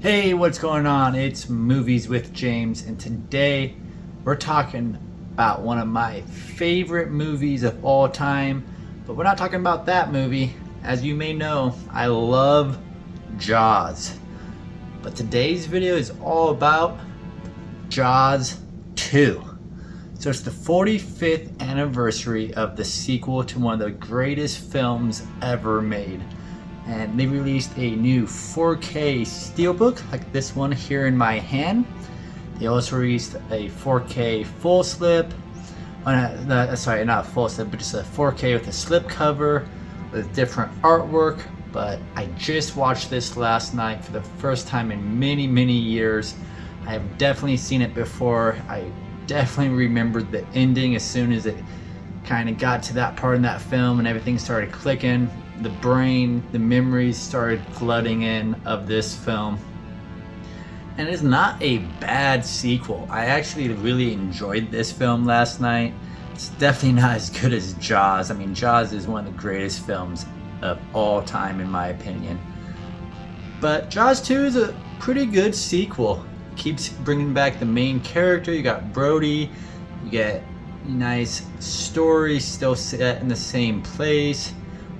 Hey, what's going on? It's Movies with James, and today we're talking about one of my favorite movies of all time. But we're not talking about that movie. As you may know, I love Jaws. But today's video is all about Jaws 2. So it's the 45th anniversary of the sequel to one of the greatest films ever made. And they released a new 4K Steelbook, like this one here in my hand. They also released a 4K full slip. Sorry, not full slip, but just a 4K with a slip cover with different artwork. But I just watched this last night for the first time in many years. I have definitely seen it before. I definitely remembered the ending as soon as it kind of got to that part in that film and everything started clicking. The brain, the memories started flooding in of this film. And it's not a bad sequel. I actually really enjoyed this film last night. It's definitely not as good as Jaws. I mean, Jaws is one of the greatest films of all time in my opinion. But Jaws 2 is a pretty good sequel. It keeps bringing back the main character. You got Brody. You get nice story still set in the same place,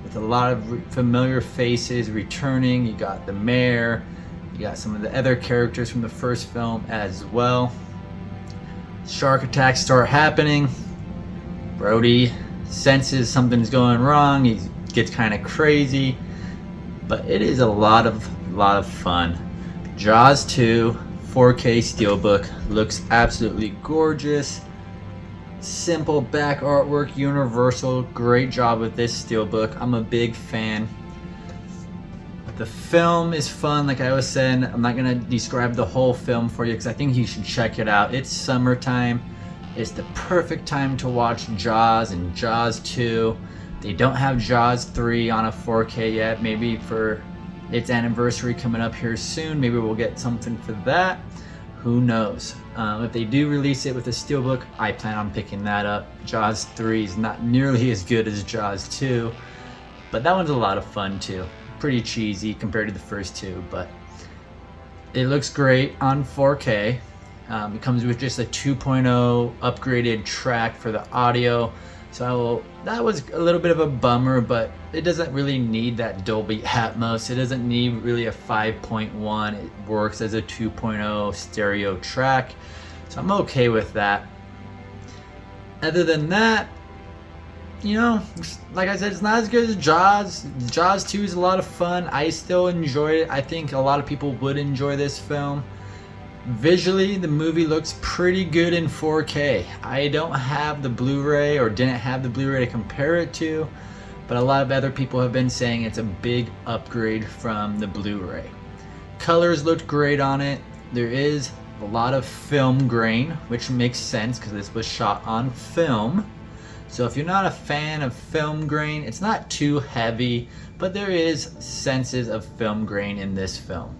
with a lot of familiar faces returning. You got the mayor, you got some of the other characters from the first film as well. Shark attacks start happening. Brody senses something's going wrong. He gets kind of crazy, but it is a lot of fun. Jaws 2 4K Steelbook looks absolutely gorgeous. Simple back artwork, universal. Great job with this steelbook. I'm a big fan. The film is fun, like I was saying. I'm not gonna describe the whole film for you because I think you should check it out. It's summertime. It's the perfect time to watch Jaws and Jaws 2. They don't have Jaws 3 on a 4K yet. Maybe for its anniversary coming up here soon, maybe we'll get something for that. Who knows? If they do release it with a steelbook, I plan on picking that up. Jaws 3 is not nearly as good as Jaws 2, but that one's a lot of fun too. Pretty cheesy compared to the first two, but it looks great on 4K. It comes with just a 2.0 upgraded track for the audio. So that was a little bit of a bummer, but it doesn't really need that Dolby Atmos. It doesn't need really a 5.1. It works as a 2.0 stereo track. So I'm okay with that. Other than that, you know, like I said, it's not as good as Jaws. Jaws 2 is a lot of fun. I still enjoy it. I think a lot of people would enjoy this film. Visually, the movie looks pretty good in 4K. I don't have the Blu-ray, or didn't have the Blu-ray to compare it to, but a lot of other people have been saying it's a big upgrade from the Blu-ray. Colors looked great on it. There is a lot of film grain, which makes sense because this was shot on film. So if you're not a fan of film grain, it's not too heavy, but there is senses of film grain in this film.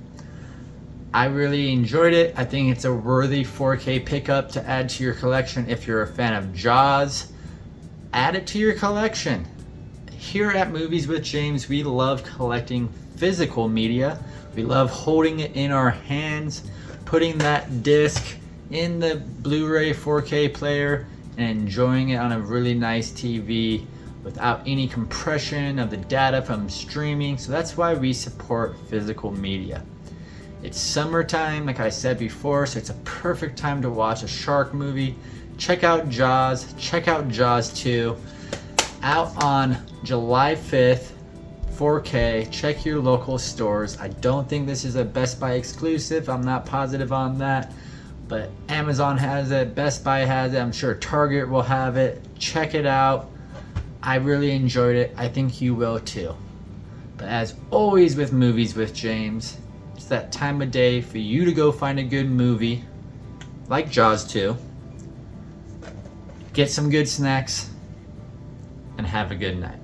I really enjoyed it. I think it's a worthy 4K pickup to add to your collection if you're a fan of Jaws. Add it to your collection. Here at Movies with James, we love collecting physical media. We love holding it in our hands, putting that disc in the Blu-ray 4K player, and enjoying it on a really nice TV without any compression of the data from streaming. So that's why we support physical media. It's summertime, like I said before, so it's a perfect time to watch a shark movie. Check out Jaws. Check out Jaws 2. Out on July 5th, 4K. Check your local stores. I don't think this is a Best Buy exclusive. I'm not positive on that. But Amazon has it. Best Buy has it. I'm sure Target will have it. Check it out. I really enjoyed it. I think you will too. But as always with Movies with James, it's that time of day for you to go find a good movie like Jaws 2, get some good snacks, and have a good night.